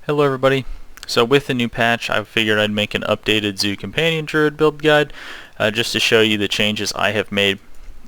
Hello everybody. So with the new patch, I figured I'd make an updated Zoo Companion Druid build guide just to show you the changes I have made.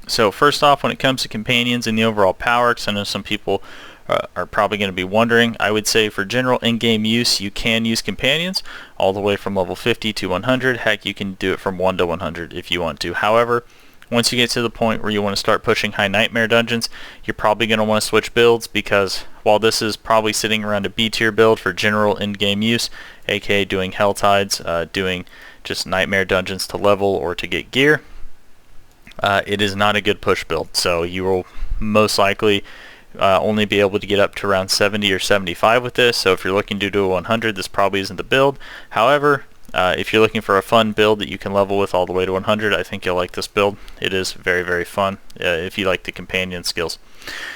So first off, when it comes to companions and the overall power, because I know some people are probably going to be wondering, I would say for general in-game use, you can use companions all the way from level 50 to 100. Heck, you can do it from 1 to 100 if you want to. However, once you get to the point where you want to start pushing high nightmare dungeons, you're probably going to want to switch builds, because while this is probably sitting around a B tier build for general in-game use, aka doing hell tides, doing just nightmare dungeons to level or to get gear, it is not a good push build. So you will most likely only be able to get up to around 70 or 75 with this. So if you're looking to do a 100, this probably isn't the build. However, if you're looking for a fun build that you can level with all the way to 100, I think you'll like this build. It is very, very fun if you like the companion skills.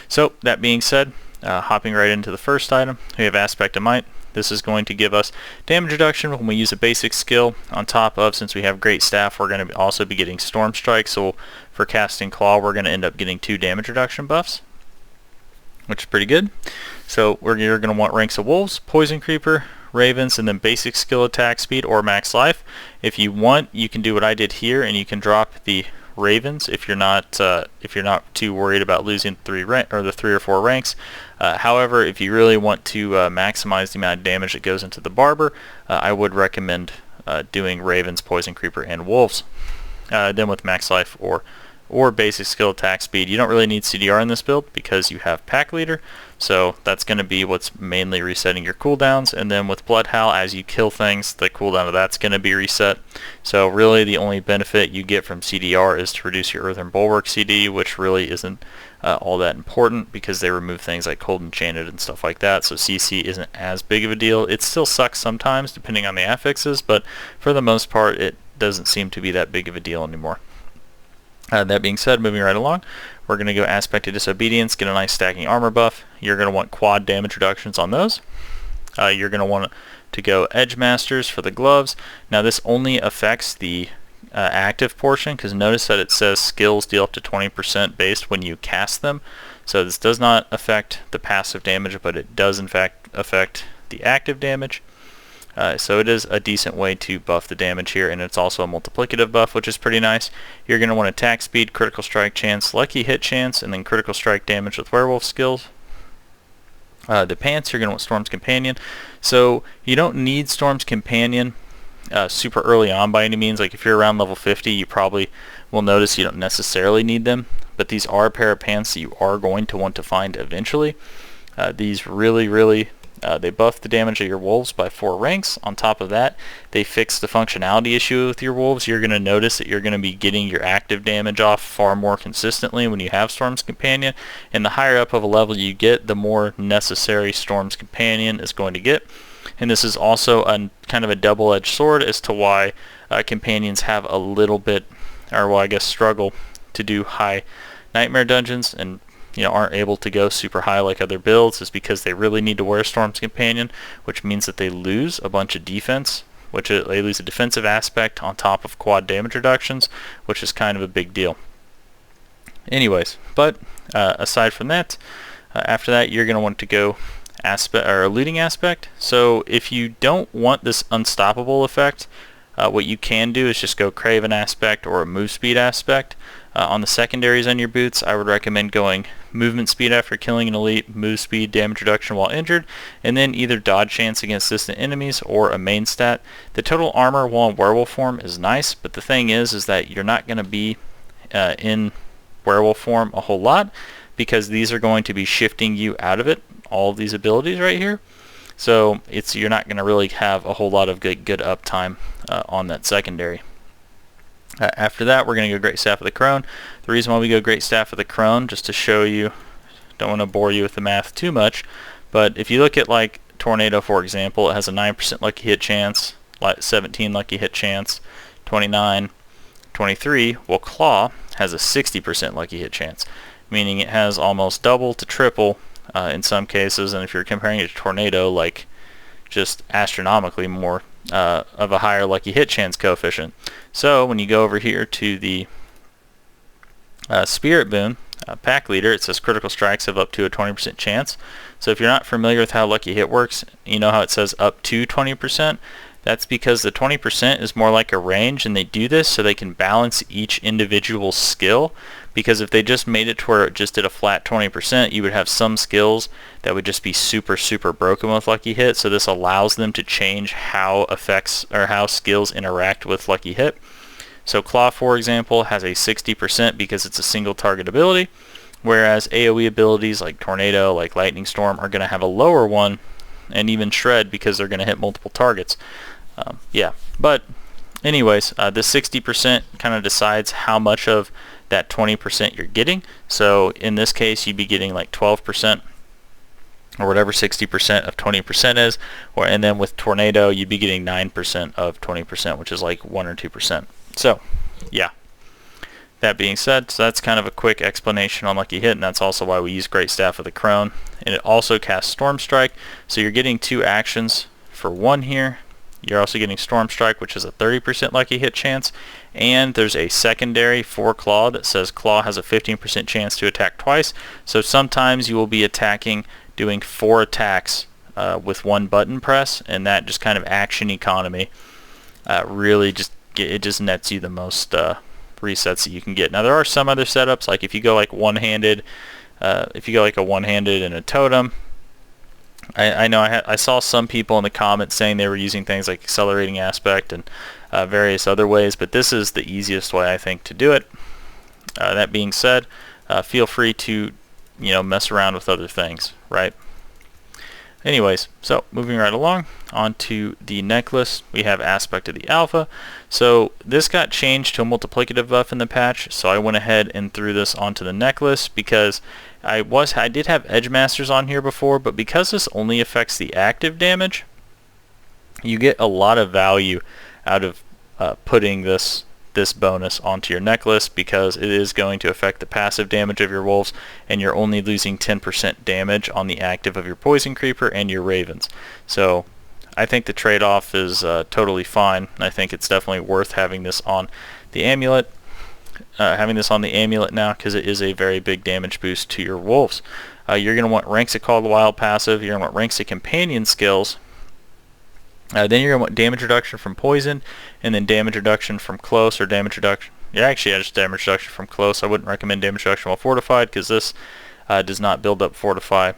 So that being said, hopping right into the first item, we have Aspect of Might. This is going to give us damage reduction when we use a basic skill. On top of, since we have Great Staff, we're going to also be getting Storm Strike. So for casting Claw, we're going to end up getting 2 damage reduction buffs, which is pretty good. So you're going to want Ranks of Wolves, Poison Creeper, Ravens, and then basic skill attack speed or max life. If you want, you can do what I did here, and you can drop the Ravens if you're not too worried about losing the 3 or 4 ranks. However, if you really want to maximize the amount of damage that goes into the Barber, I would recommend doing Ravens, Poison Creeper, and Wolves. Then with max life or basic skill attack speed, you don't really need CDR in this build because you have Pack Leader, so that's going to be what's mainly resetting your cooldowns. And then with Blood Howl, as you kill things, the cooldown of that's going to be reset. So really the only benefit you get from CDR is to reduce your Earthen Bulwark CD, which really isn't all that important because they remove things like Cold Enchanted and stuff like that, so CC isn't as big of a deal. It still sucks sometimes depending on the affixes, but for the most part it doesn't seem to be that big of a deal anymore. That being said, moving right along, we're going to go Aspect of Disobedience, get a nice stacking armor buff. You're going to want quad damage reductions on those. You're going to want to go Edge Masters for the gloves. Now this only affects the active portion, because notice that it says skills deal up to 20% based when you cast them. So this does not affect the passive damage, but it does in fact affect the active damage. So it is a decent way to buff the damage here, and it's also a multiplicative buff, which is pretty nice. You're going to want attack speed, critical strike chance, lucky hit chance, and then critical strike damage with werewolf skills. The pants, you're going to want Storm's Companion. So you don't need Storm's Companion super early on by any means. Like if you're around level 50, you probably will notice you don't necessarily need them, but these are a pair of pants that you are going to want to find eventually. These really they buff the damage of your wolves by 4 ranks. On top of that, they fix the functionality issue with your wolves. You're going to notice that you're going to be getting your active damage off far more consistently when you have Storm's Companion, and the higher up of a level you get, the more necessary Storm's Companion is going to get. And this is also a kind of a double-edged sword as to why companions have a little bit, or well, I guess struggle to do high nightmare dungeons and aren't able to go super high like other builds, is because they really need to wear Storm's Companion, which means that they lose a bunch of defense, which they lose a defensive aspect on top of quad damage reductions, which is kind of a big deal. Anyways, but aside from that, after that you're going to want to go aspect or looting aspect. So if you don't want this unstoppable effect, what you can do is just go Craven aspect or a move speed aspect. On the secondaries on your boots, I would recommend going movement speed after killing an elite, move speed, damage reduction while injured, and then either dodge chance against distant enemies or a main stat. The total armor while in werewolf form is nice, but the thing is that you're not going to be in werewolf form a whole lot, because these are going to be shifting you out of it, all of these abilities right here. So you're not going to really have a whole lot of good uptime on that secondary. After that, we're going to go Great Staff of the Crone. The reason why we go Great Staff of the Crone, just to show you, don't want to bore you with the math too much, but if you look at like Tornado, for example, it has a 9% lucky hit chance, 17 lucky hit chance, 29, 23. Well, Claw has a 60% lucky hit chance, meaning it has almost double to triple in some cases, and if you're comparing it to Tornado, like just astronomically more of a higher lucky hit chance coefficient. So when you go over here to the Spirit Boon, pack leader, it says critical strikes have up to a 20% chance. So if you're not familiar with how Lucky Hit works, you know how it says up to 20%? That's because the 20% is more like a range, and they do this so they can balance each individual skill. Because if they just made it to where it just did a flat 20%, you would have some skills that would just be super broken with Lucky Hit. So this allows them to change how effects or how skills interact with Lucky Hit. So Claw, for example, has a 60% because it's a single target ability, whereas AoE abilities like Tornado, like Lightning Storm, are going to have a lower one, and even Shred because they're going to hit multiple targets. Yeah, but anyways, this 60% kind of decides how much of that 20% you're getting. So in this case, you'd be getting like 12%, or whatever 60% of 20% is, and then with Tornado, you'd be getting 9% of 20%, which is like 1 or 2%. So, yeah. That being said, so that's kind of a quick explanation on Lucky Hit, and that's also why we use Great Staff of the Crone. And it also casts Storm Strike, so you're getting 2 actions for 1 here. You're also getting Storm Strike, which is a 30% Lucky Hit chance, and there's a secondary for Claw that says Claw has a 15% chance to attack twice. So sometimes you will be attacking, doing 4 attacks with 1 button press, and that just kind of action economy really just nets you the most resets that you can get. Now there are some other setups, like if you go like one-handed, if you go like a one-handed and a totem. I know I saw some people in the comments saying they were using things like accelerating aspect and various other ways, but this is the easiest way I think to do it. That being said, feel free to mess around with other things, right? Anyways, so moving right along onto the necklace, we have Aspect of the Alpha. So this got changed to a multiplicative buff in the patch, so I went ahead and threw this onto the necklace because I did have Edge Masters on here before, but because this only affects the active damage, you get a lot of value out of putting this bonus onto your necklace, because it is going to affect the passive damage of your wolves, and you're only losing 10% damage on the active of your Poison Creeper and your Ravens. So I think the trade-off is totally fine. I think it's definitely worth having this on the amulet. Now, because it is a very big damage boost to your wolves. You're going to want Ranks of Call of the Wild passive. You're going to want Ranks of Companion skills. Then you're going to want damage reduction from poison, and then damage reduction from close, or damage reduction. Yeah, actually, just damage reduction from close. I wouldn't recommend damage reduction while fortified, because this does not build up fortify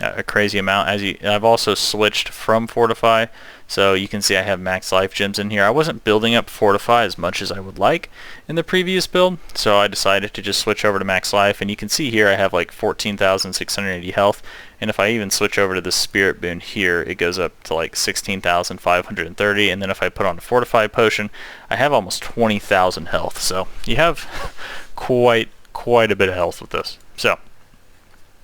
a crazy amount. I've also switched from fortify, so you can see I have max life gems in here. I wasn't building up fortify as much as I would like in the previous build, so I decided to just switch over to max life, and you can see here I have like 14,680 health, and if I even switch over to the spirit boon here, it goes up to like 16,530, and then if I put on a fortify potion, I have almost 20,000 health. So you have quite a bit of health with this. So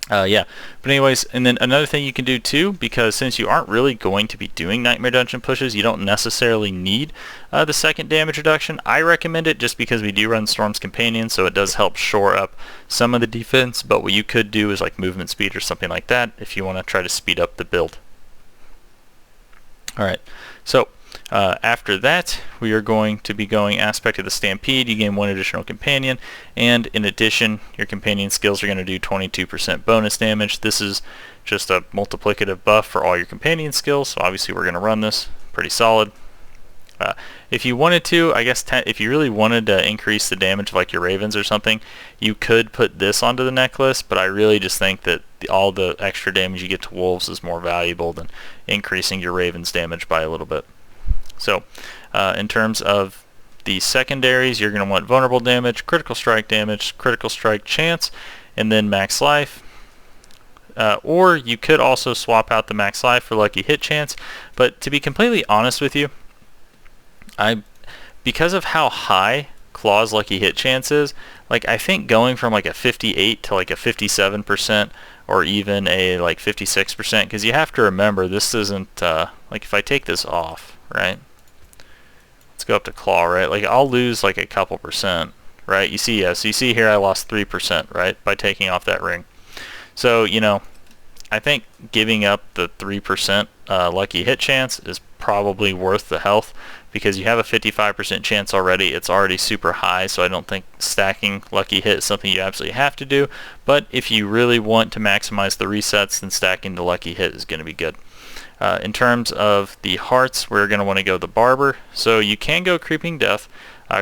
yeah, but anyways, and then another thing you can do too, because since you aren't really going to be doing Nightmare Dungeon pushes, you don't necessarily need the second damage reduction. I recommend it just because we do run Storm's Companion, so it does help shore up some of the defense, but what you could do is like movement speed or something like that if you want to try to speed up the build. Alright, so after that, we are going to be going Aspect of the Stampede. You gain 1 additional companion, and in addition, your companion skills are going to do 22% bonus damage. This is just a multiplicative buff for all your companion skills, so obviously we're going to run this pretty solid. If you wanted to, I guess if you really wanted to increase the damage of like your Ravens or something, you could put this onto the necklace, but I really just think that all the extra damage you get to wolves is more valuable than increasing your Ravens damage by a little bit. So in terms of the secondaries, you're going to want vulnerable damage, critical strike chance, and then max life. Or you could also swap out the max life for lucky hit chance, but to be completely honest with you, because of how high Claw's lucky hit chance is, like I think going from like a 58 to like a 57% or even a like 56%, because you have to remember this isn't like if I take this off, right? Let's go up to Claw, right? Like I'll lose like a couple percent, right? You see here I lost 3%, right, by taking off that ring. So, you know, I think giving up the 3% lucky hit chance is probably worth the health, because you have a 55% chance already. It's already super high, so I don't think stacking lucky hit is something you absolutely have to do. But if you really want to maximize the resets, then stacking the lucky hit is going to be good. In terms of the hearts, we're going to want to go the Barber. So you can go Creeping Death.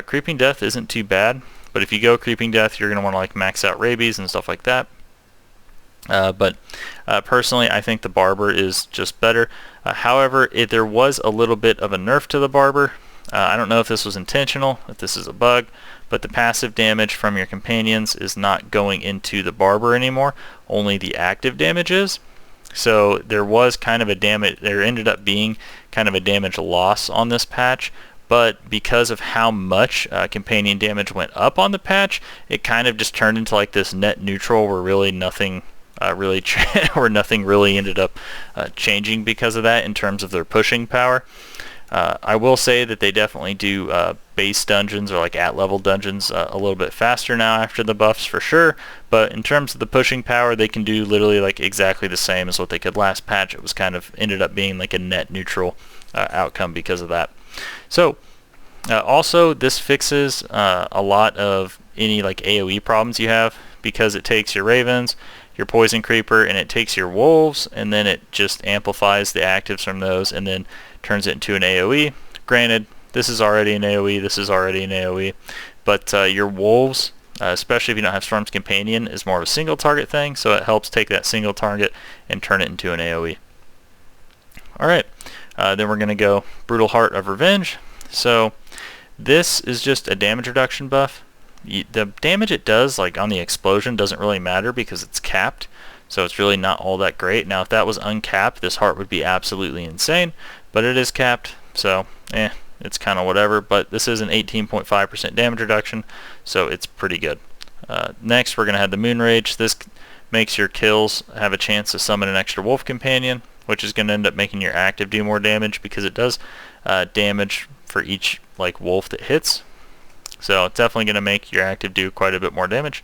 Creeping Death isn't too bad, but if you go Creeping Death, you're going to want to like max out Rabies and stuff like that. But personally, I think the Barber is just better. However, there was a little bit of a nerf to the Barber. I don't know if this was intentional, if this is a bug, but the passive damage from your companions is not going into the Barber anymore. Only the active damage is. So there was kind of a damage. There ended up being kind of a damage loss on this patch. But because of how much companion damage went up on the patch, it kind of just turned into like this net neutral where really nothing nothing really ended up changing because of that in terms of their pushing power. I will say that they definitely do base dungeons or like at level dungeons a little bit faster now after the buffs for sure, but in terms of the pushing power, they can do literally like exactly the same as what they could last patch. It was kind of ended up being like a net neutral outcome because of that. So also this fixes a lot of any like AoE problems you have, because it takes your Ravens, your Poison Creeper, and it takes your Wolves, and then it just amplifies the actives from those and then turns it into an AoE. Granted, this is already an AoE, this is already an AoE, but your Wolves, especially if you don't have Storm's Companion, is more of a single target thing, so it helps take that single target and turn it into an AoE. Alright, then we're going to go Brutal Heart of Revenge. So this is just a damage reduction buff. The damage it does, like on the explosion, doesn't really matter because it's capped, so it's really not all that great. Now if that was uncapped, this heart would be absolutely insane, but it is capped, so it's kind of whatever. But this is an 18.5% damage reduction, so it's pretty good. Next we're going to have the Moon Rage. This makes your kills have a chance to summon an extra wolf companion, which is going to end up making your active do more damage, because it does damage for each like wolf that hits. So it's definitely going to make your active do quite a bit more damage.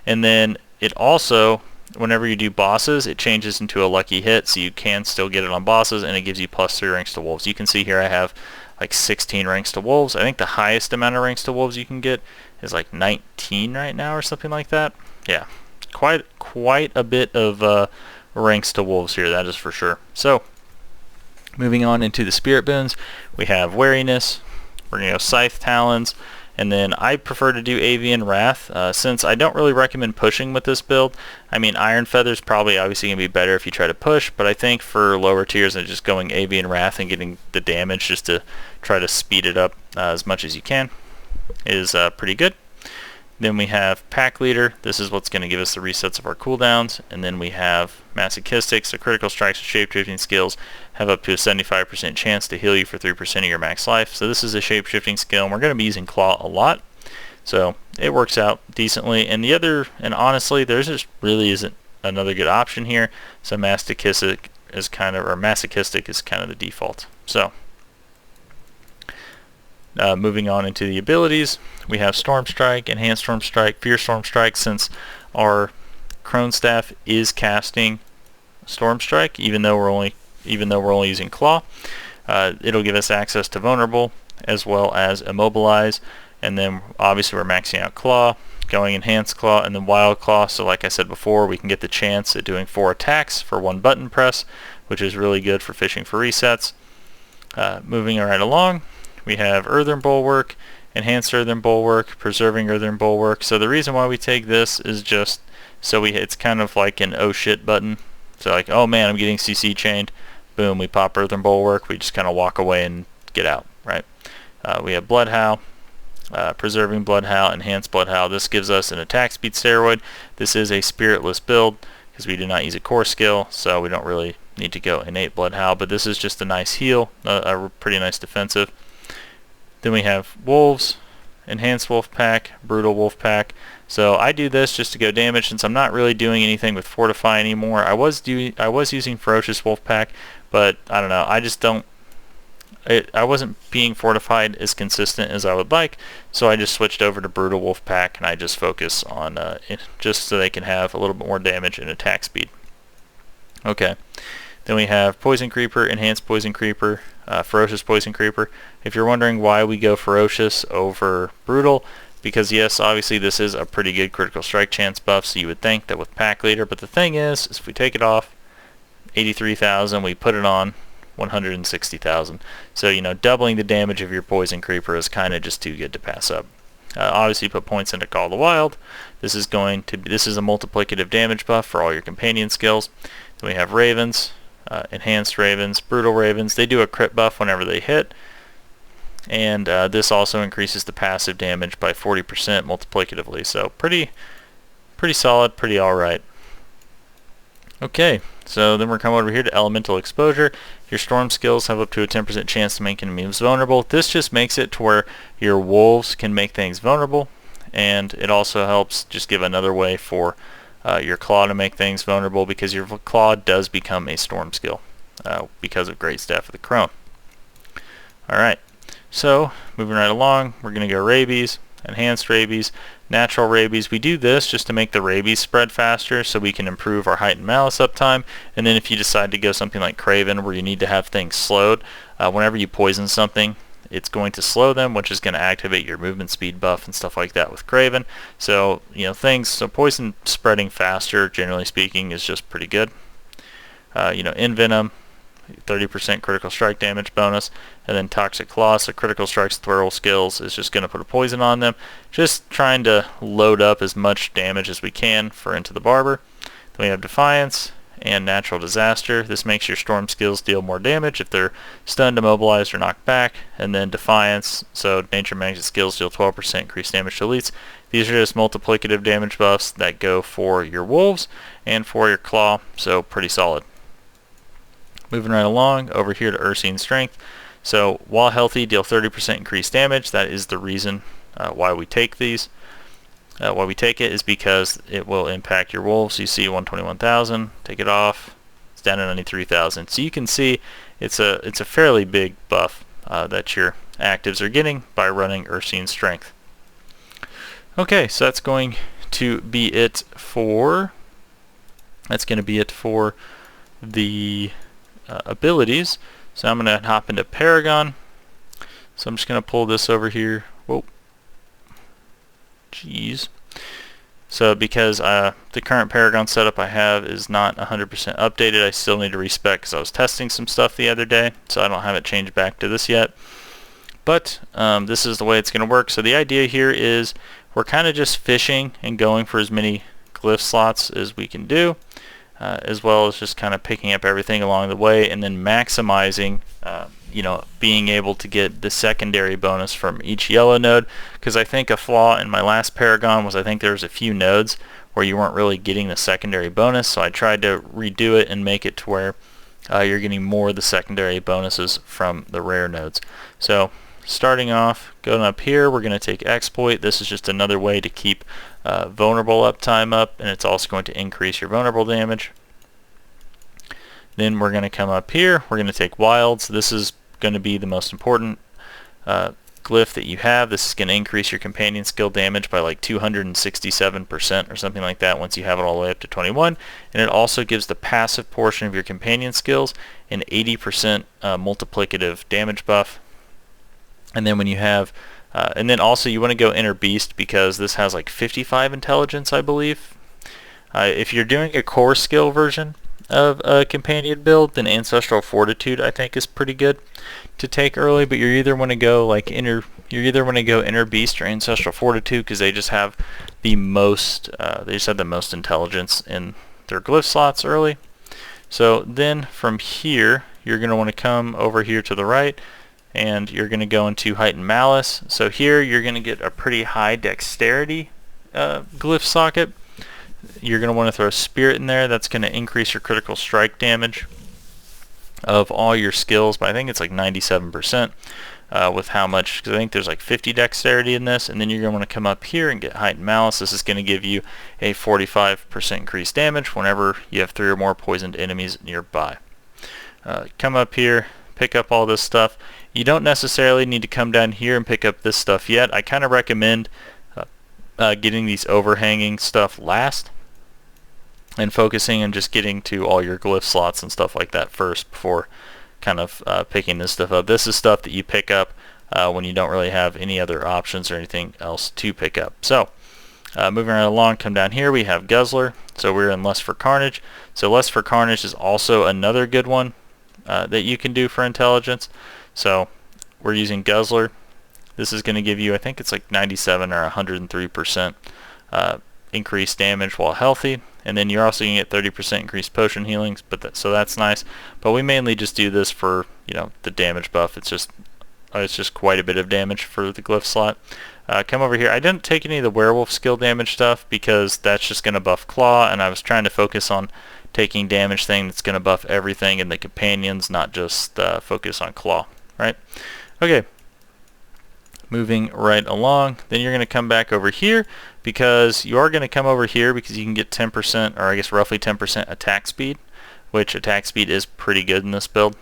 And then it also, whenever you do bosses, it changes into a lucky hit, so you can still get it on bosses, and it gives you +3 ranks to wolves. You can see here I have like 16 ranks to wolves. I think the highest amount of ranks to wolves you can get is like 19 right now or something like that. Yeah, quite a bit of ranks to wolves here, that is for sure. So moving on into the Spirit Boons, we have Wariness, we're going to go Scythe Talons, and then I prefer to do Avian Wrath, since I don't really recommend pushing with this build. I mean, Iron Feather's probably obviously going to be better if you try to push, but I think for lower tiers and just going Avian Wrath and getting the damage just to try to speed it up as much as you can is pretty good. Then we have Pack Leader. This is what's going to give us the resets of our cooldowns. And then we have Masochistic. So critical strikes with shapeshifting skills have up to a 75% chance to heal you for 3% of your max life. So this is a shapeshifting skill, and we're going to be using Claw a lot. So it works out decently. And honestly, there just really isn't another good option here. So Masochistic is kind of the default. So moving on into the abilities, we have Storm Strike, Enhanced Storm Strike, Fierce Storm Strike. Since our Crone Staff is casting Storm Strike, even though we're only using Claw, it'll give us access to Vulnerable as well as Immobilize. And then obviously we're maxing out Claw, going Enhanced Claw, and then Wild Claw. So like I said before, we can get the chance at doing 4 attacks for 1 button press, which is really good for fishing for resets. Moving right along, we have Earthen Bulwark, Enhanced Earthen Bulwark, Preserving Earthen Bulwark. So the reason why we take this is just so it's kind of like an oh shit button. So like, oh man, I'm getting CC chained. Boom, we pop Earthen Bulwark. We just kind of walk away and get out, right? We have Bloodhowl, Preserving Bloodhowl, Enhanced Bloodhowl. This gives us an attack speed steroid. This is a spiritless build because we do not use a core skill, so we don't really need to go innate Bloodhowl, but this is just a nice heal, a pretty nice defensive. Then we have Wolves, Enhanced Wolf Pack, Brutal Wolf Pack. So I do this just to go damage, since I'm not really doing anything with Fortify anymore. I was using Ferocious Wolf Pack, but I don't know. I wasn't being fortified as consistent as I would like, so I just switched over to Brutal Wolf Pack, and I just focus on just so they can have a little bit more damage and attack speed. Okay. Then we have Poison Creeper, Enhanced Poison Creeper, Ferocious Poison Creeper. If you're wondering why we go Ferocious over Brutal, because yes, obviously this is a pretty good critical strike chance buff, so you would think that with Pack Leader, but the thing is if we take it off 83,000, we put it on 160,000. So, you know, doubling the damage of your Poison Creeper is kind of just too good to pass up. Obviously put points into Call of the Wild. This is a multiplicative damage buff for all your companion skills. Then we have Ravens, Enhanced Ravens, Brutal Ravens. They do a crit buff whenever they hit, and this also increases the passive damage by 40% multiplicatively. So pretty solid, pretty alright. Okay, so then we're coming over here to Elemental Exposure. Your Storm skills have up to a 10% chance to make enemies vulnerable. This just makes it to where your wolves can make things vulnerable, and it also helps just give another way for your Claw to make things vulnerable, because your Claw does become a Storm skill because of Great Staff of the Crone. Alright, so moving right along, we're going to go Rabies, Enhanced Rabies, Natural Rabies. We do this just to make the rabies spread faster so we can improve our Heightened Malice uptime. And then if you decide to go something like Craven, where you need to have things slowed, whenever you poison something, it's going to slow them, which is going to activate your movement speed buff and stuff like that with Craven. So, you know, so poison spreading faster, generally speaking, is just pretty good. You know, Envenom, 30% critical strike damage bonus, and then Toxic Claw, so critical strikes throw skills is just going to put a poison on them, just trying to load up as much damage as we can for Into the Barber. Then we have Defiance and Natural Disaster. This makes your Storm skills deal more damage if they're stunned, immobilized, or knocked back. And then Defiance, so Nature Magic skills deal 12% increased damage to elites. These are just multiplicative damage buffs that go for your wolves and for your Claw, so pretty solid. Moving right along, over here to Ursine Strength. So while healthy, deal 30% increased damage. That is the reason why we take these. Why we take it is because it will impact your wolves. You see 121,000, take it off, it's down to 93,000. So you can see it's a fairly big buff that your actives are getting by running Ursine Strength. Okay, so that's going to be it for the abilities. So I'm going to hop into Paragon. So I'm just going to pull this over here. Whoa. Jeez. So because the current Paragon setup I have is not 100% updated, I still need to respec because I was testing some stuff the other day, so I don't have it changed back to this yet. But this is the way it's going to work. So the idea here is we're kind of just fishing and going for as many glyph slots as we can do, as well as just kind of picking up everything along the way, and then maximizing you know, being able to get the secondary bonus from each yellow node. Because I think a flaw in my last Paragon was I think there was a few nodes where you weren't really getting the secondary bonus, so I tried to redo it and make it to where you're getting more of the secondary bonuses from the rare nodes. So starting off, going up here, we're going to take Exploit. This is just another way to keep vulnerable uptime up, and it's also going to increase your vulnerable damage. Then we're going to come up here, we're going to take Wilds. This is going to be the most important glyph that you have. This is going to increase your companion skill damage by like 267% or something like that once you have it all the way up to 21. And it also gives the passive portion of your companion skills an 80% multiplicative damage buff. And then when you have and then also you want to go Inner Beast because this has like 55 intelligence, I believe. If you're doing a core skill version of a companion build, then Ancestral Fortitude I think is pretty good to take early, but you either want to go like Inner Beast or Ancestral Fortitude because they just have the most intelligence in their glyph slots early. So then from here you're going to want to come over here to the right, and you're going to go into Heightened Malice. So here you're going to get a pretty high dexterity glyph socket. You're going to want to throw Spirit in there. That's going to increase your critical strike damage of all your skills by I think it's like 97% with how much, because I think there's like 50 dexterity in this. And then you're going to want to come up here and get Heightened Malice. This is going to give you a 45% increased damage whenever you have 3 or more poisoned enemies nearby. Come up here, pick up all this stuff. You don't necessarily need to come down here and pick up this stuff yet. I kind of recommend getting these overhanging stuff last, and focusing on just getting to all your glyph slots and stuff like that first before kind of picking this stuff up. This is stuff that you pick up when you don't really have any other options or anything else to pick up. So moving right along, come down here, we have Guzzler. So we're in Lust for Carnage. So Lust for Carnage is also another good one that you can do for intelligence. So we're using Guzzler. This is going to give you, I think it's like 97 or 103% increased damage while healthy, and then you're also going to get 30% increased potion healings. So that's nice. But we mainly just do this for the damage buff. It's just quite a bit of damage for the glyph slot. Come over here. I didn't take any of the werewolf skill damage stuff because that's just going to buff claw, and I was trying to focus on taking damage thing that's going to buff everything in the companions, not just focus on claw. Right? Okay. Moving right along, then you're going to come back over here because you are going to come over here because you can get 10%, or I guess roughly 10% attack speed, which attack speed is pretty good in this build,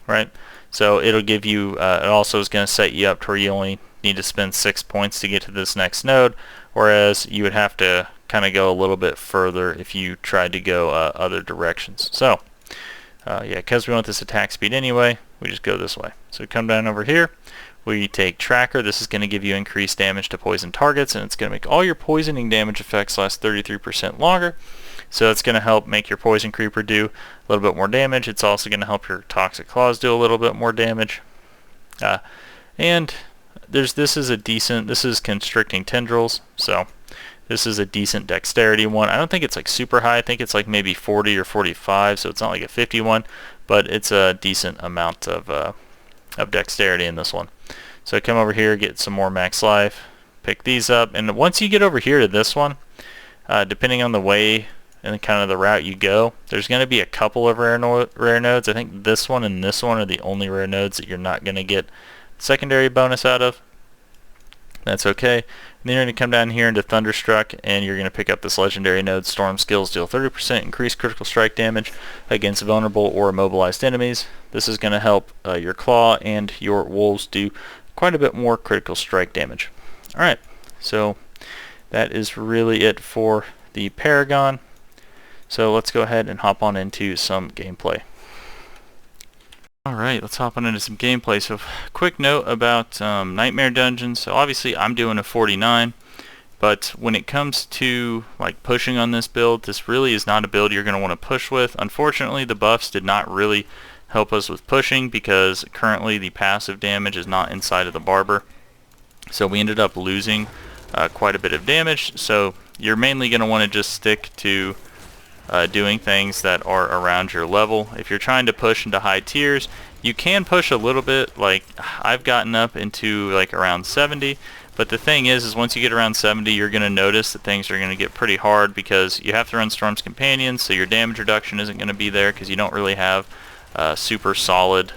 right? So it'll give you, it also is going to set you up to where you only need to spend 6 points to get to this next node, whereas you would have to kind of go a little bit further if you tried to go other directions. So yeah, because we want this attack speed anyway, we just go this way. So come down over here. We take Tracker. This is going to give you increased damage to poison targets, and it's going to make all your poisoning damage effects last 33% longer. So it's going to help make your Poison Creeper do a little bit more damage. It's also going to help your Toxic Claws do a little bit more damage. And this is Constricting Tendrils, so this is a decent dexterity one. I don't think it's like super high. I think it's like maybe 40 or 45, so it's not like a 51, but it's a decent amount of dexterity in this one. So come over here, get some more max life, pick these up, and once you get over here to this one, depending on the way and kind of the route you go, there's going to be a couple of rare nodes. I think this one and this one are the only rare nodes that you're not going to get secondary bonus out of. That's okay. And then you're going to come down here into Thunderstruck, and you're going to pick up this legendary node. Storm skills deal 30% increased critical strike damage against vulnerable or immobilized enemies. This is going to help your claw and your wolves do quite a bit more critical strike damage. Alright, so that is really it for the Paragon. So let's go ahead and hop on into some gameplay. Alright, let's hop on into some gameplay. So quick note about Nightmare Dungeons. So obviously I'm doing a 49, but when it comes to like pushing on this build, this really is not a build you're going to want to push with. Unfortunately, the buffs did not really help us with pushing because currently the passive damage is not inside of the Barber. So we ended up losing quite a bit of damage. So you're mainly going to want to just stick to doing things that are around your level. If you're trying to push into high tiers, you can push a little bit. Like I've gotten up into like around 70, but the thing is once you get around 70, you're going to notice that things are going to get pretty hard because you have to run Storm's Companions, so your damage reduction isn't going to be there because you don't really have super solid.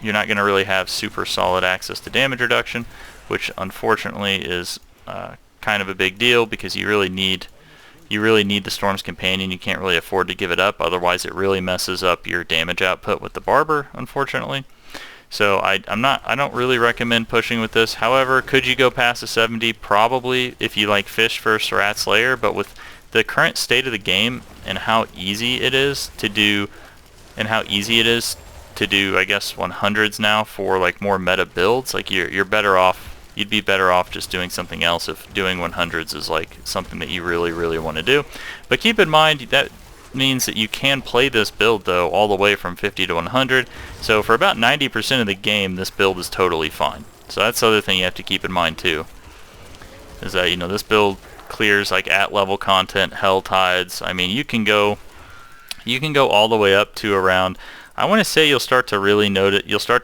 You're not going to really have super solid access to damage reduction, which unfortunately is kind of a big deal because you really need the Storm's Companion. You can't really afford to give it up, otherwise it really messes up your damage output with the Barber, unfortunately. So I don't really recommend pushing with this. However, could you go past a 70? Probably, if you like fish for Surratt Slayer, but with the current state of the game and how easy it is to do, I guess 100s now for like more meta builds, like you're better off. You'd be better off just doing something else if doing 100s is like something that you really want to do. But keep in mind that means that you can play this build though all the way from 50 to 100. So for about 90% of the game, this build is totally fine. So that's the other thing you have to keep in mind too, is that this build clears like at level content, Hell Tides. I mean, you can go all the way up to around, I want to say you'll start to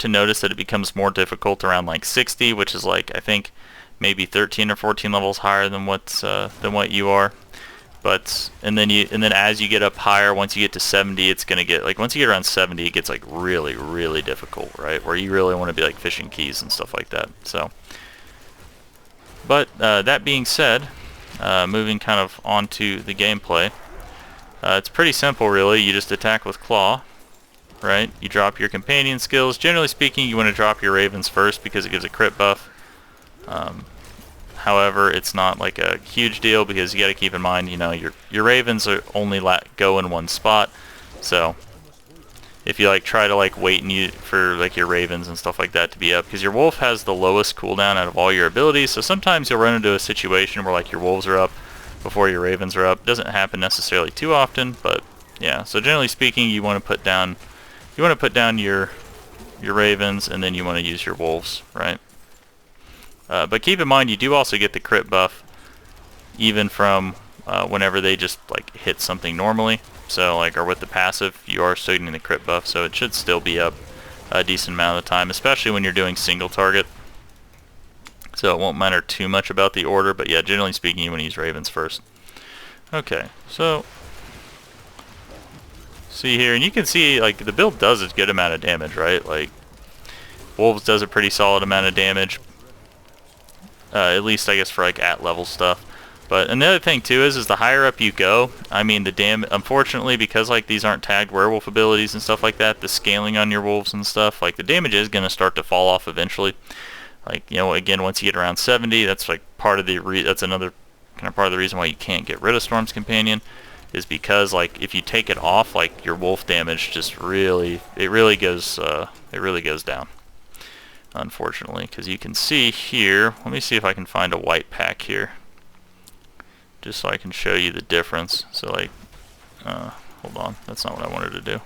notice that it becomes more difficult around like 60, which is like I think maybe 13 or 14 levels higher than what you are. But and then as you get up higher, once you get to 70, it's gonna get like, once you get around 70, it gets like really difficult, right? Where you really want to be like fishing keys and stuff like that. So, but that being said, moving kind of onto the gameplay, it's pretty simple really. You just attack with Claw. Right, you drop your companion skills. Generally speaking, you want to drop your Ravens first because it gives a crit buff. However, it's not like a huge deal because you got to keep in mind, you know, your ravens are only go in one spot. So if you like try to like wait and for like your ravens and stuff like that to be up, because your wolf has the lowest cooldown out of all your abilities, so sometimes you'll run into a situation where like your wolves are up before your ravens are up. It doesn't happen necessarily too often, but yeah. So generally speaking, you want to put down your ravens, and then you want to use your wolves, right? But keep in mind, you do also get the crit buff even from whenever they just like hit something normally. So like, or with the passive, you are still getting the crit buff, so it should still be up a decent amount of the time, especially when you're doing single target. So it won't matter too much about the order, but yeah, generally speaking, you want to use ravens first. Okay, so see here, and you can see like the build does a good amount of damage, right? Like wolves does a pretty solid amount of damage, at least I guess for like at level stuff. But another thing too is the higher up you go, I mean the unfortunately, because like these aren't tagged werewolf abilities and stuff like that, the scaling on your wolves and stuff, like the damage is going to start to fall off eventually. Like, you know, again, once you get around 70, that's like part of the that's another kind of part of the reason why you can't get rid of Storm's Companion, is because like if you take it off, like your wolf damage just really goes down, unfortunately. Because you can see here, let me see if I can find a white pack here, just so I can show you the difference. So like, hold on, that's not what I wanted to do.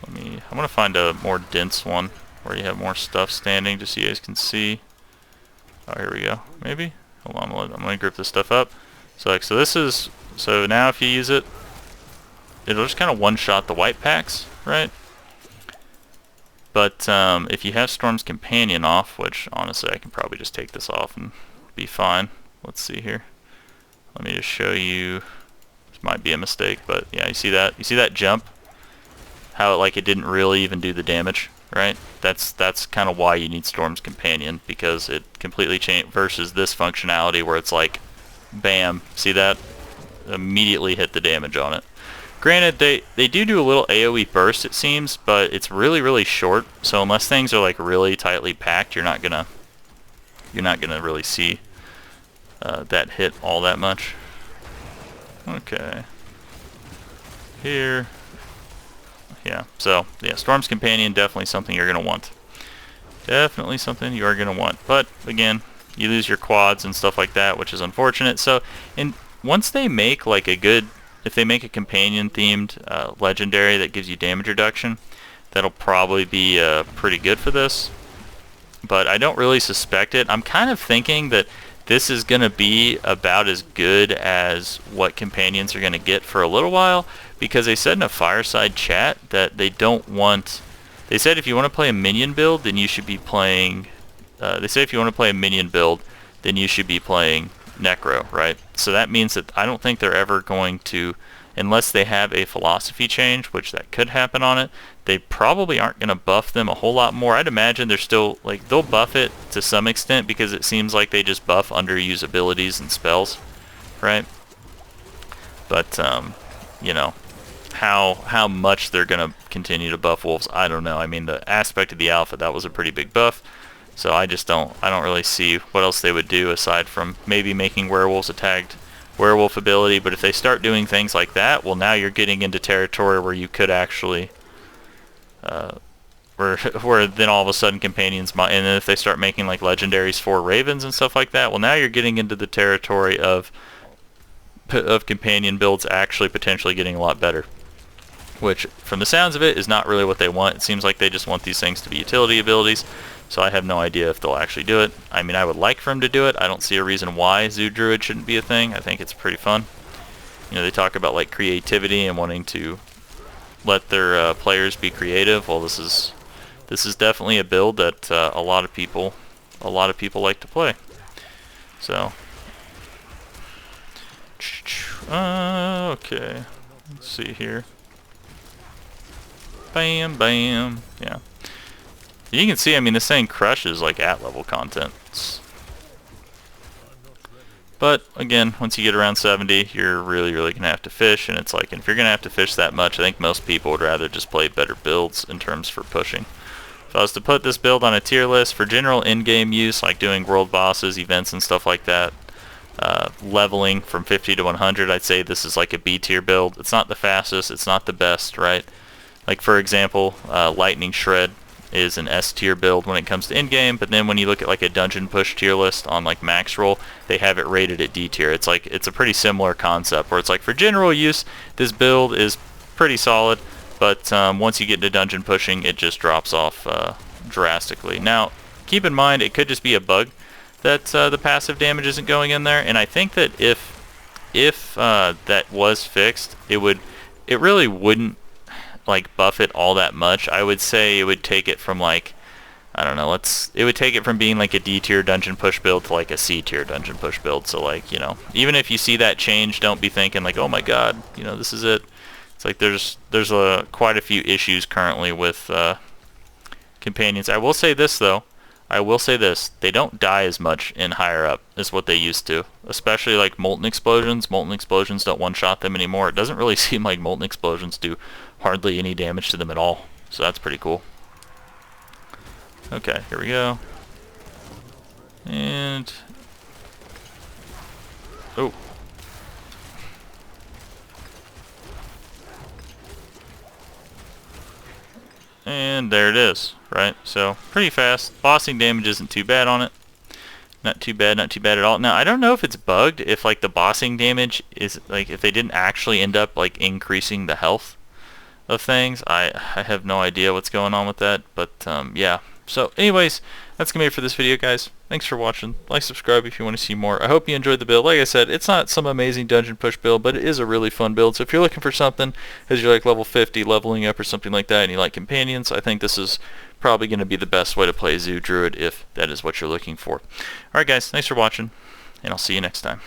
I want to find a more dense one where you have more stuff standing, just so you guys can see. Oh, here we go. Maybe. Hold on, I'm gonna group this stuff up. So like, so now if you use it, it'll just kind of one-shot the white packs, right? But if you have Storm's Companion off, which honestly I can probably just take this off and be fine. Let's see here. Let me just show you. This might be a mistake, but yeah, you see that? You see that jump? How it didn't really even do the damage, right? That's kind of why you need Storm's Companion, because it completely changed versus this functionality where it's like, bam, see that? Immediately hit the damage on it. Granted, they do a little AoE burst, it seems, but it's really short. So unless things are like really tightly packed, you're not gonna really see that hit all that much. Okay. Here. Yeah, so yeah, Storm's Companion, definitely something you're going to want. Definitely something you are going to want. But again, you lose your quads and stuff like that, which is unfortunate. So once they make like if they make a companion themed legendary that gives you damage reduction, that'll probably be pretty good for this. But I don't really suspect it. I'm kind of thinking that this is going to be about as good as what companions are going to get for a little while, because they said in a fireside chat that they said if you want to play a minion build, then you should be playing, Necro, right? So that means that I don't think they're ever going to, unless they have a philosophy change, which that could happen on it, they probably aren't going to buff them a whole lot more. I'd imagine they're still, like, they'll buff it to some extent, because it seems like they just buff underused abilities and spells, right? But, you know, how much they're going to continue to buff wolves, I don't know. I mean, the aspect of the alpha, that was a pretty big buff. So I don't really see what else they would do aside from maybe making werewolves a tagged werewolf ability. But if they start doing things like that, well, now you're getting into territory where you could actually, where then all of a sudden companions might, and then if they start making like legendaries for ravens and stuff like that, well, now you're getting into the territory of companion builds actually potentially getting a lot better. Which, from the sounds of it, is not really what they want. It seems like they just want these things to be utility abilities. So I have no idea if they'll actually do it. I mean, I would like for them to do it. I don't see a reason why Zoo Druid shouldn't be a thing. I think it's pretty fun. You know, they talk about like creativity and wanting to let their players be creative. Well, this is definitely a build that a lot of people like to play. So, okay, let's see here. Bam, bam. Yeah. You can see, I mean, this thing crushes like at level content. But again, once you get around 70, you're really gonna have to fish, and it's like, if you're gonna have to fish that much, I think most people would rather just play better builds in terms for pushing, If I was to put this build on a tier list for general in-game use, like doing world bosses, events, and stuff like that, leveling from 50 to 100, I'd say this is like a B tier build. It's not the fastest, it's not the best, right? Like for example, Lightning Shred is an S tier build when it comes to in-game, but then when you look at like a dungeon push tier list on like max roll, they have it rated at D tier. It's a pretty similar concept where it's like for general use, this build is pretty solid, but once you get into dungeon pushing, it just drops off drastically. Now, keep in mind, it could just be a bug that the passive damage isn't going in there, and I think that if that was fixed, it really wouldn't like buff it all that much. I would say it would take it from like, I don't know, it would take it from being like a D tier dungeon push build to like a C tier dungeon push build. So like, you know, even if you see that change, don't be thinking like, oh my god, you know, this is it. It's like there's quite a few issues currently with companions. I will say this though. They don't die as much in higher up as what they used to. Especially like Molten Explosions. Molten Explosions don't one-shot them anymore. It doesn't really seem like Molten Explosions do hardly any damage to them at all. So that's pretty cool. Okay, here we go. And... oh. And there it is, right? So, pretty fast. Bossing damage isn't too bad on it. Not too bad at all. Now, I don't know if it's bugged, if like the bossing damage is, like, if they didn't actually end up like increasing the health of things. I have no idea what's going on with that, but yeah. So anyways, that's gonna be it for this video, guys. Thanks for watching. Like, subscribe if you want to see more. I hope you enjoyed the build. Like I said, it's not some amazing dungeon push build, but it is a really fun build. So if you're looking for something, as you're like level 50, leveling up or something like that, and you like companions, I think this is probably going to be the best way to play Zoo Druid if that is what you're looking for. Alright guys, thanks for watching, and I'll see you next time.